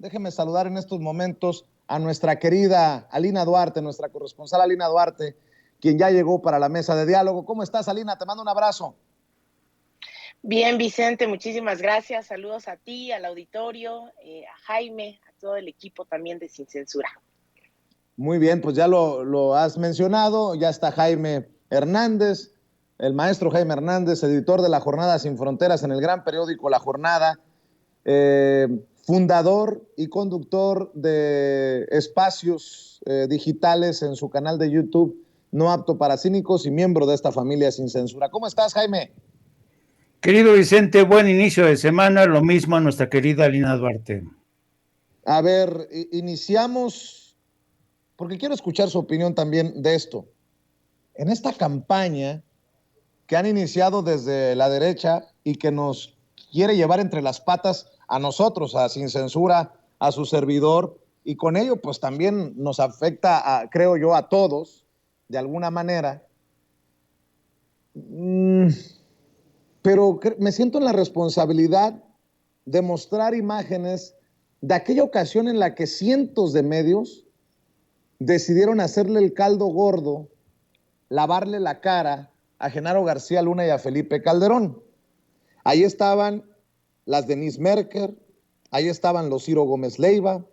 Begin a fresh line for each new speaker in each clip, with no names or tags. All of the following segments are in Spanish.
Déjeme saludar en estos momentos a nuestra querida Alina Duarte, nuestra corresponsal Alina Duarte, quien ya llegó para la mesa de diálogo. ¿Cómo estás, Alina? Te mando un abrazo.
Bien, Vicente, muchísimas gracias. Saludos a ti, al auditorio, a Jaime, a todo el equipo también de Sin Censura.
Muy bien, pues ya lo has mencionado, ya está Jaime Hernández, el maestro Jaime Hernández, editor de La Jornada Sin Fronteras en el gran periódico La Jornada, fundador y conductor de espacios digitales en su canal de YouTube No Apto para Cínicos y miembro de esta familia Sin Censura. ¿Cómo estás, Jaime?
Querido Vicente, buen inicio de semana, lo mismo a nuestra querida Alina Duarte.
A ver, iniciamos, porque quiero escuchar su opinión también de esto. En esta campaña que han iniciado desde la derecha y que nos quiere llevar entre las patas a nosotros, a Sin Censura, a su servidor, y con ello pues también nos afecta, creo yo, a todos, de alguna manera. Pero me siento en la responsabilidad de mostrar imágenes de aquella ocasión en la que cientos de medios decidieron hacerle el caldo gordo, lavarle la cara a Genaro García Luna y a Felipe Calderón. Ahí estaban las Denise Merker, ahí estaban los Ciro Gómez Leiva,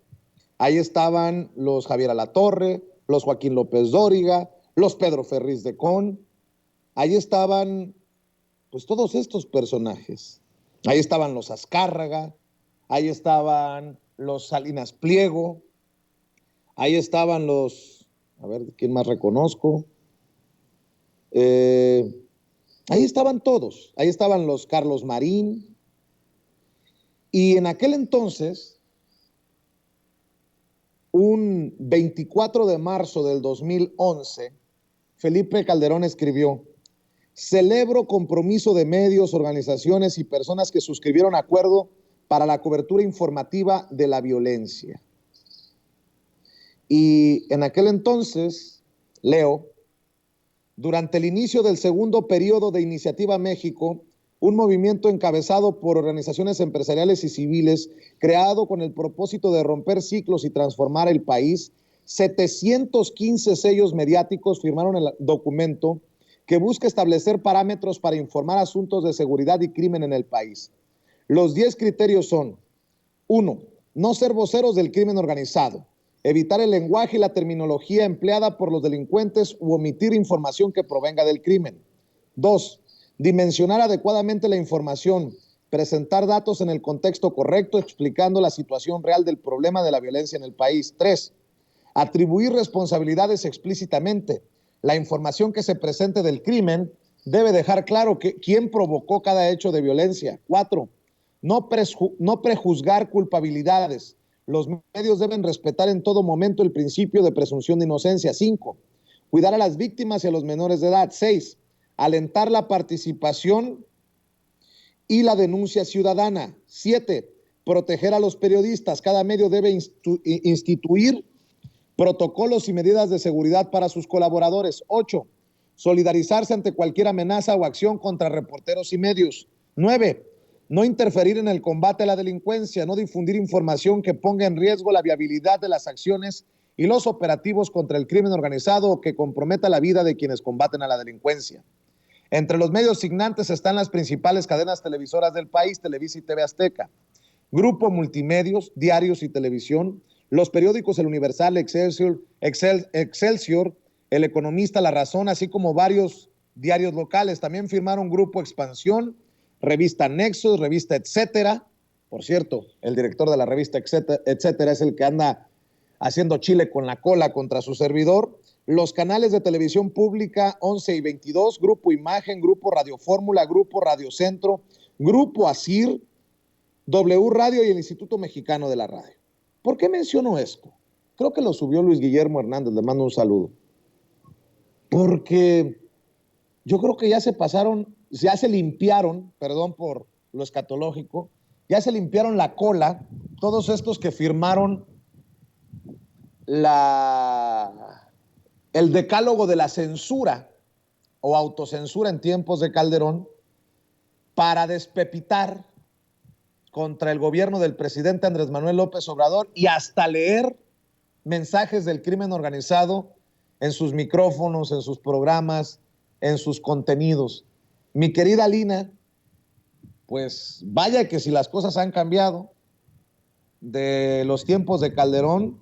ahí estaban los Javier Alatorre, los Joaquín López Dóriga, los Pedro Ferriz de Con, ahí estaban pues todos estos personajes. Ahí estaban los Azcárraga, ahí estaban los Salinas Pliego, ahí estaban los, a ver, ¿quién más reconozco? Ahí estaban todos, ahí estaban los Carlos Marín, y en aquel entonces, un 24 de marzo del 2011, Felipe Calderón escribió: celebro compromiso de medios, organizaciones y personas que suscribieron acuerdo para la cobertura informativa de la violencia. Y en aquel entonces, leo: durante el inicio del segundo periodo de Iniciativa México, un movimiento encabezado por organizaciones empresariales y civiles, creado con el propósito de romper ciclos y transformar el país, 715 sellos mediáticos firmaron el documento que busca establecer parámetros para informar asuntos de seguridad y crimen en el país. Los 10 criterios son: 1. No ser voceros del crimen organizado. Evitar el lenguaje y la terminología empleada por los delincuentes u omitir información que provenga del crimen. 2. Dimensionar adecuadamente la información. Presentar datos en el contexto correcto, explicando la situación real del problema de la violencia en el país. 3. Atribuir responsabilidades explícitamente. La información que se presente del crimen debe dejar claro quién provocó cada hecho de violencia. 4. No prejuzgar culpabilidades. Los medios deben respetar en todo momento el principio de presunción de inocencia. 5. Cuidar a las víctimas y a los menores de edad. 6. Alentar la participación y la denuncia ciudadana. 7. Proteger a los periodistas. Cada medio debe instituir protocolos y medidas de seguridad para sus colaboradores. 8. Solidarizarse ante cualquier amenaza o acción contra reporteros y medios. 9. No interferir en el combate a la delincuencia, no difundir información que ponga en riesgo la viabilidad de las acciones y los operativos contra el crimen organizado o que comprometa la vida de quienes combaten a la delincuencia. Entre los medios signantes están las principales cadenas televisoras del país, Televisa y TV Azteca, Grupo Multimedios, Diarios y Televisión, los periódicos El Universal, Excelsior, El Economista, La Razón, así como varios diarios locales. También firmaron Grupo Expansión, Revista Nexos, Revista Etcétera. Por cierto, el director de la revista Etcétera es el que anda haciendo chile con la cola contra su servidor. Los canales de televisión pública 11 y 22, Grupo Imagen, Grupo Radio Fórmula, Grupo Radio Centro, Grupo ASIR, W Radio y el Instituto Mexicano de la Radio. ¿Por qué menciono esto? Creo que lo subió Luis Guillermo Hernández, le mando un saludo. Porque yo creo que ya se limpiaron, perdón por lo escatológico, ya se limpiaron la cola todos estos que firmaron el decálogo de la censura o autocensura en tiempos de Calderón para despepitar contra el gobierno del presidente Andrés Manuel López Obrador y hasta leer mensajes del crimen organizado en sus micrófonos, en sus programas, en sus contenidos. Mi querida Lina, pues vaya que si las cosas han cambiado de los tiempos de Calderón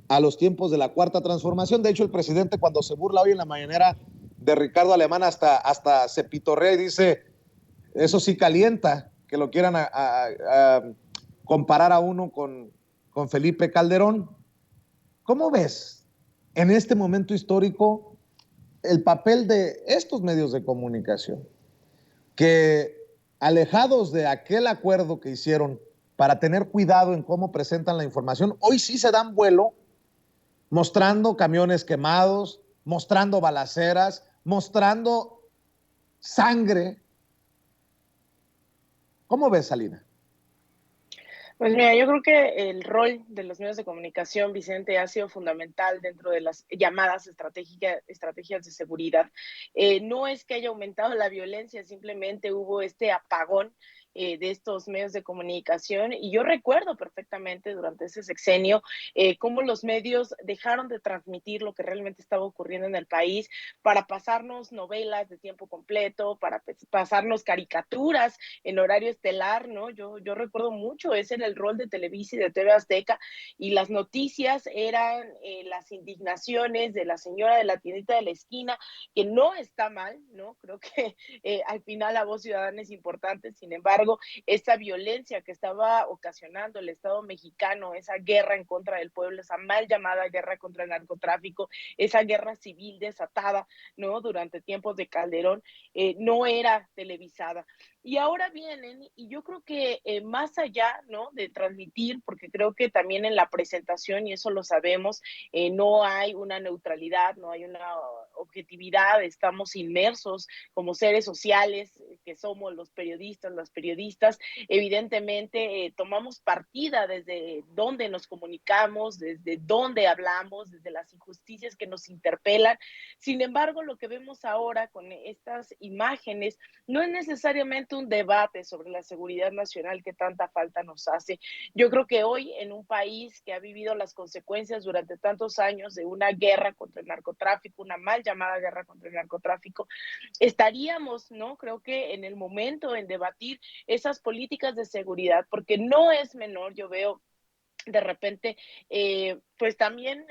a los tiempos de la Cuarta Transformación. De hecho, el presidente, cuando se burla hoy en la mañanera de Ricardo Alemán, hasta se pitorrea y dice, eso sí calienta, que lo quieran a comparar a uno con Felipe Calderón. ¿Cómo ves en este momento histórico el papel de estos medios de comunicación que, alejados de aquel acuerdo que hicieron para tener cuidado en cómo presentan la información, hoy sí se dan vuelo mostrando camiones quemados, mostrando balaceras, mostrando sangre? ¿Cómo ves, Salina?
Pues mira, yo creo que el rol de los medios de comunicación, Vicente, ha sido fundamental dentro de las llamadas estrategias de seguridad. No es que haya aumentado la violencia, simplemente hubo este apagón de estos medios de comunicación. Y yo recuerdo perfectamente durante ese sexenio cómo los medios dejaron de transmitir lo que realmente estaba ocurriendo en el país para pasarnos novelas de tiempo completo, para pasarnos caricaturas en horario estelar, ¿no? Yo recuerdo mucho, ese era el rol de Televisa y de TV Azteca, y las noticias eran las indignaciones de la señora de la tiendita de la esquina, que no está mal, ¿no? Creo que al final la voz ciudadana es importante. Sin embargo, esa violencia que estaba ocasionando el Estado mexicano, esa guerra en contra del pueblo, esa mal llamada guerra contra el narcotráfico, esa guerra civil desatada, ¿no? Durante tiempos de Calderón, no era televisada. Y ahora vienen, y yo creo que más allá, ¿no?, de transmitir, porque creo que también en la presentación, y eso lo sabemos, no hay una neutralidad, no hay una objetividad, estamos inmersos como seres sociales que somos los periodistas, las periodistas, evidentemente tomamos partida desde dónde nos comunicamos, desde dónde hablamos, desde las injusticias que nos interpelan. Sin embargo, lo que vemos ahora con estas imágenes no es necesariamente un debate sobre la seguridad nacional que tanta falta nos hace. Yo creo que hoy, en un país que ha vivido las consecuencias durante tantos años de una guerra contra el narcotráfico, una mal llamada guerra contra el narcotráfico, estaríamos, ¿no?, creo que en el momento en debatir esas políticas de seguridad, porque no es menor. Yo veo de repente, pues también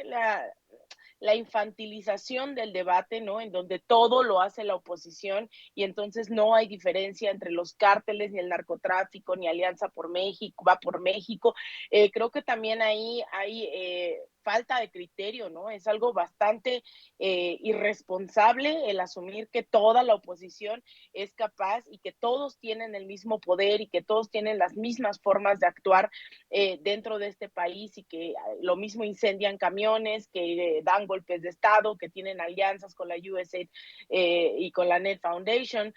la infantilización del debate, ¿no? En donde todo lo hace la oposición y entonces no hay diferencia entre los cárteles, ni el narcotráfico, ni Alianza por México, va por México. Creo que también ahí hay falta de criterio, ¿no? Es algo bastante irresponsable el asumir que toda la oposición es capaz y que todos tienen el mismo poder y que todos tienen las mismas formas de actuar dentro de este país, y que lo mismo incendian camiones, que dan golpes de Estado, que tienen alianzas con la USAID y con la Net Foundation.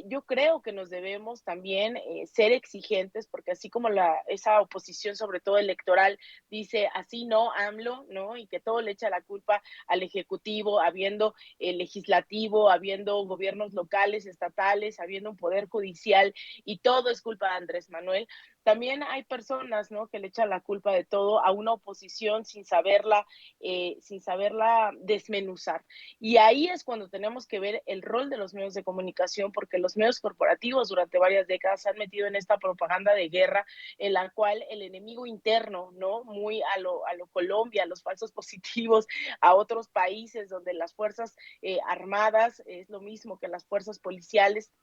Yo creo que nos debemos también ser exigentes, porque así como esa oposición, sobre todo electoral, dice así no, AMLO, ¿no? Y que todo le echa la culpa al Ejecutivo, habiendo legislativo, habiendo gobiernos locales, estatales, habiendo un poder judicial, y todo es culpa de Andrés Manuel. También hay personas, ¿no?, que le echan la culpa de todo a una oposición sin saberla desmenuzar. Y ahí es cuando tenemos que ver el rol de los medios de comunicación, porque los medios corporativos durante varias décadas se han metido en esta propaganda de guerra, en la cual el enemigo interno, ¿no?, muy a lo Colombia, a los falsos positivos, a otros países donde las fuerzas armadas es lo mismo que las fuerzas policiales.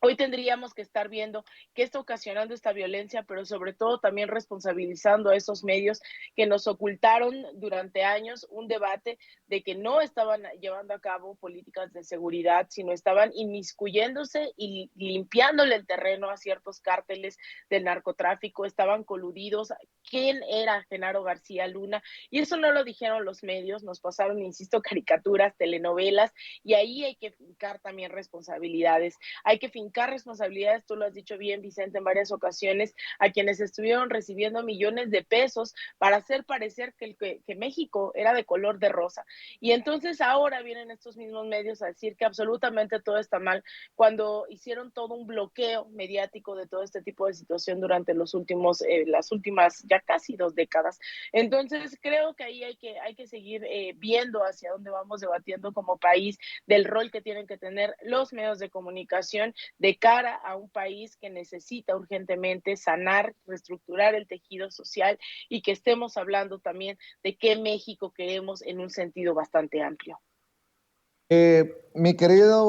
Hoy tendríamos que estar viendo qué está ocasionando esta violencia, pero sobre todo también responsabilizando a esos medios que nos ocultaron durante años un debate de que no estaban llevando a cabo políticas de seguridad, sino estaban inmiscuyéndose y limpiándole el terreno a ciertos cárteles del narcotráfico, estaban coludidos. ¿Quién era Genaro García Luna? Y eso no lo dijeron los medios, nos pasaron, insisto, caricaturas, telenovelas, y ahí hay que fincar también responsabilidades. Hay que fincar brincar responsabilidades, tú lo has dicho bien, Vicente, en varias ocasiones, a quienes estuvieron recibiendo millones de pesos para hacer parecer que México era de color de rosa. Y entonces ahora vienen estos mismos medios a decir que absolutamente todo está mal, cuando hicieron todo un bloqueo mediático de todo este tipo de situación durante las últimas ya casi 2 décadas. Entonces creo que ahí hay que seguir viendo hacia dónde vamos debatiendo como país del rol que tienen que tener los medios de comunicación de cara a un país que necesita urgentemente sanar, reestructurar el tejido social y que estemos hablando también de qué México queremos en un sentido bastante amplio.
Mi querido